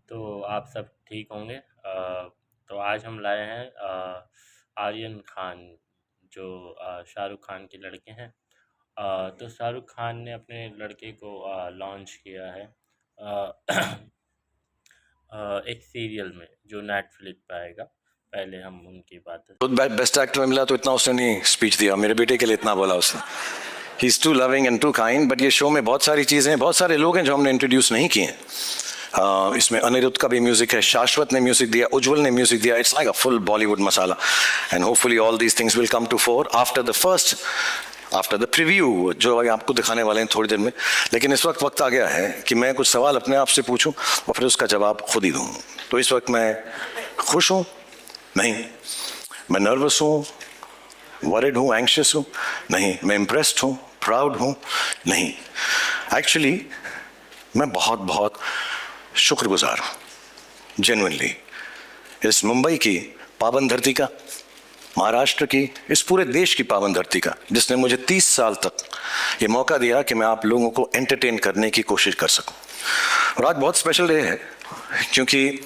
तो आप सब ठीक होंगे। तो आज हम लाए हैं आर्यन खान, जो शाहरुख खान के लड़के हैं। तो शाहरुख खान ने अपने लड़के को लॉन्च किया है एक सीरियल में जो नेटफ्लिक्स पे आएगा। पहले हम उनकी बात। तो बेस्ट एक्टर में मिला तो इतना उसने नहीं स्पीच दिया, मेरे बेटे के लिए इतना बोला उसने। He is too loving and too kind. But ये शो में बहुत सारी चीज़ें हैं, बहुत सारे लोग हैं जो हमने इंट्रोड्यूस नहीं किए हैं। इसमें अनिरुद्ध का भी म्यूजिक है, शाश्वत ने म्यूजिक दिया, उज्जवल ने म्यूजिक दिया। It's like a full Bollywood masala and hopefully all these things will come to fore after the preview जो आपको दिखाने वाले हैं थोड़ी देर में। लेकिन इस वक्त आ गया है कि मैं कुछ सवाल अपने आप से पूछूं और फिर उसका जवाब खुद ही दूं। तो इस वक्त मैं खुश हूं? नहीं। मैं नर्वस हूं, वरिड हूं, एंग्शियस हूं? नहीं। मैं इम्प्रेस्ड हूं, प्राउड हूं? नहीं। एक्चुअली मैं बहुत बहुत शुक्रगुजार हूं, जेन्युइनली, इस मुंबई की पावन धरती का, महाराष्ट्र की, इस पूरे देश की पावन धरती का, जिसने मुझे 30 साल तक ये मौका दिया कि मैं आप लोगों को एंटरटेन करने की कोशिश कर सकूं। और आज बहुत स्पेशल डे है क्योंकि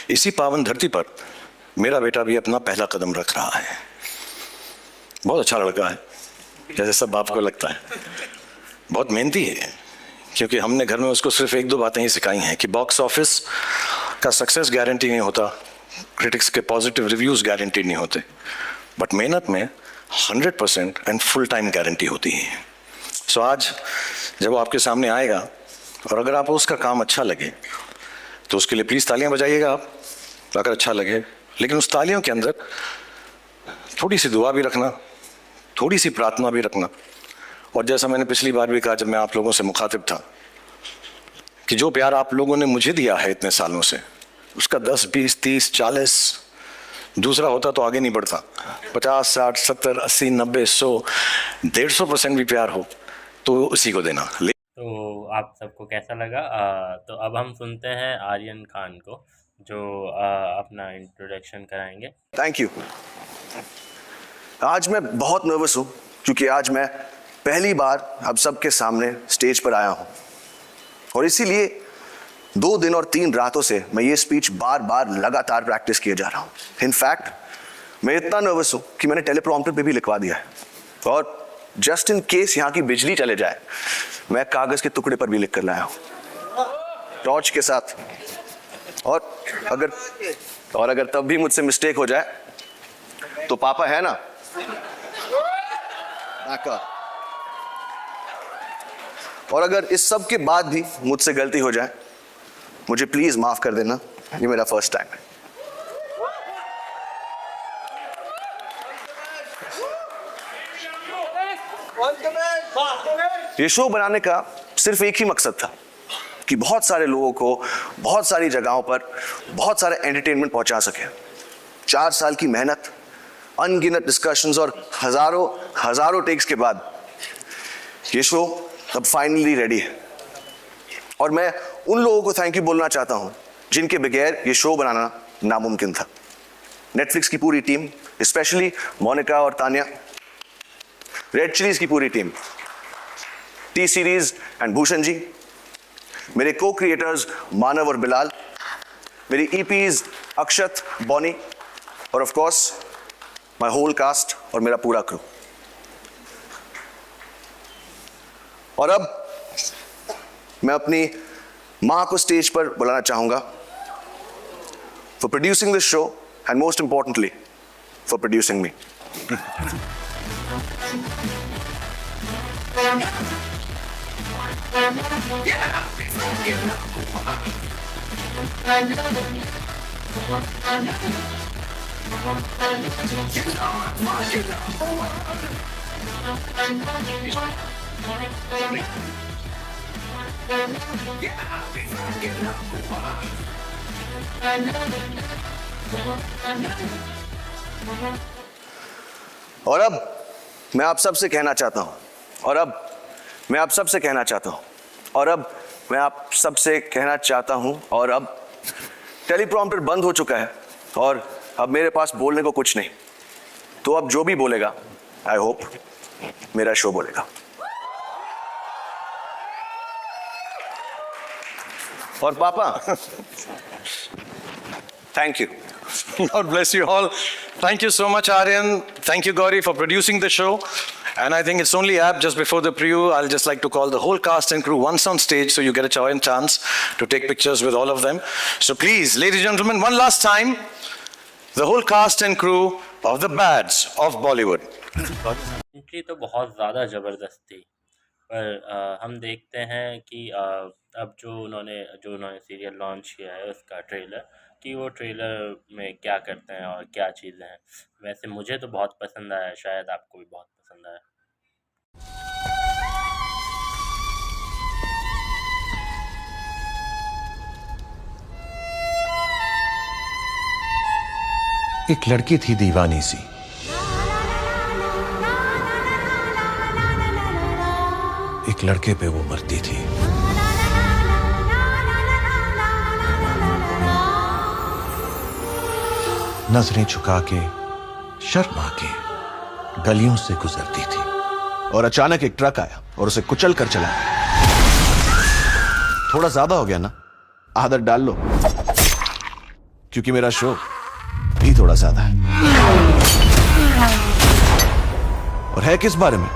इसी पावन धरती पर मेरा बेटा भी अपना पहला कदम रख रहा है। बहुत अच्छा लड़का है, जैसे सब बाप को लगता है। बहुत मेहनती है, क्योंकि हमने घर में उसको सिर्फ एक दो बातें ही सिखाई हैं कि बॉक्स ऑफिस का सक्सेस गारंटी नहीं होता, क्रिटिक्स के पॉजिटिव रिव्यूज गारंटी नहीं होते, बट मेहनत में 100% एंड फुल टाइम गारंटी होती है। सो आज जब वो आपके सामने आएगा और अगर आपको उसका काम अच्छा लगे तो उसके लिए प्लीज़ तालियां बजाइएगा आप, अगर अच्छा लगे। लेकिन उस तालियों के अंदर थोड़ी सी दुआ भी रखना, थोड़ी सी प्रार्थना भी रखना। और जैसा मैंने पिछली बार भी कहा जब मैं आप लोगों से मुखातिब था, कि जो प्यार आप लोगों ने मुझे दिया है इतने सालों से, उसका 10, 20, 30, 40 दूसरा होता तो आगे नहीं बढ़ता। 50, 60, 70, 80, 90, 100, 150% भी प्यार हो तो उसी को देना। तो आप सबको कैसा लगा? तो अब हम सुनते हैं आर्यन खान को, जो अपना इंट्रोडक्शन कराएंगे। Thank you. आज मैं बहुत नर्वस हूं क्योंकि आज मैं पहली बार आप सबके सामने स्टेज पर आया हूं, और इसीलिए 2 दिन और 3 रातों से मैं ये स्पीच बार बार लगातार प्रैक्टिस किए जा रहा हूं। इनफैक्ट मैं इतना नर्वस हूं कि मैंने टेलीप्रॉम्प्टर पे भी लिखवा दिया है, और जस्ट इन केस यहाँ की बिजली चले जाए मैं कागज के टुकड़े पर भी लिख कर लाया हूं टॉर्च के साथ। और अगर तब भी मुझसे मिस्टेक हो जाए तो पापा है ना, और अगर इस सब के बाद भी मुझसे गलती हो जाए, मुझे प्लीज माफ कर देना, ये मेरा फर्स्ट टाइम है। ये शो बनाने का सिर्फ एक ही मकसद था कि बहुत सारे लोगों को बहुत सारी जगहों पर बहुत सारे एंटरटेनमेंट पहुंचा सके। 4 साल की मेहनत, अनगिनत डिस्कशंस और हजारों टेक्स के बाद ये शो अब फाइनली रेडी है। और मैं उन लोगों को थैंक यू बोलना चाहता हूं जिनके बगैर ये शो बनाना नामुमकिन था। नेटफ्लिक्स की पूरी टीम, स्पेशली मोनिका और तानिया, रेड चिलीज की पूरी team, T Series and Bhushan ji, मेरे को क्रिएटर्स मानव और बिलाल, मेरी ईपीज अक्षत, बॉनी, और of course my whole cast और मेरा पूरा क्रू। और अब मैं अपनी मां को स्टेज पर बुलाना चाहूंगा for producing this show and most importantly for producing me. और अब मैं आप सबसे कहना चाहता हूं, और अब मैं आप सबसे कहना चाहता हूं, और अब मैं आप सबसे कहना चाहता हूं, और अब टेलीप्रॉम्प्टर बंद हो चुका है और अब मेरे पास बोलने को कुछ नहीं। तो अब जो भी बोलेगा, आई होप मेरा शो बोलेगा। और पापा, thank you. God bless you all. Thank you so much, Aryan. Thank you, Gauri, for producing the show. And I think it's only apt just before the preview, I'll just like to call the whole cast and crew once on stage so you get a chance to take pictures with all of them. So please, ladies and gentlemen, one last time, the whole cast and crew of the Bads of Bollywood. Entry तो बहुत ज़्यादा ज़बरदस्त थी, पर हम देखते हैं कि अब जो उन्होंने सीरियल लॉन्च किया है उसका ट्रेलर, कि वो ट्रेलर में क्या करते हैं और क्या चीज़ें हैं। वैसे मुझे तो बहुत पसंद आया, शायद आपको भी बहुत पसंद आया। एक लड़की थी दीवानी सी, एक लड़के पे वो मरती थी। नजरें झुका के, शर्मा के गलियों से गुजरती थी। और अचानक एक ट्रक आया और उसे कुचल कर चला। थोड़ा ज्यादा हो गया ना, आदत डाल लो, क्योंकि मेरा शो भी थोड़ा ज्यादा है। और है किस बारे में?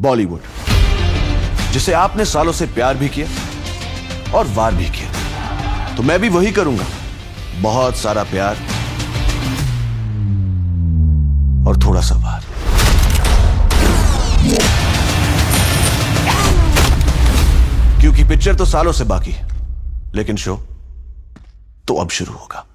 बॉलीवुड, जिसे आपने सालों से प्यार भी किया और वार भी किया। तो मैं भी वही करूंगा, बहुत सारा प्यार और थोड़ा सा वार। क्योंकि पिक्चर तो सालों से बाकी है, लेकिन शो तो अब शुरू होगा।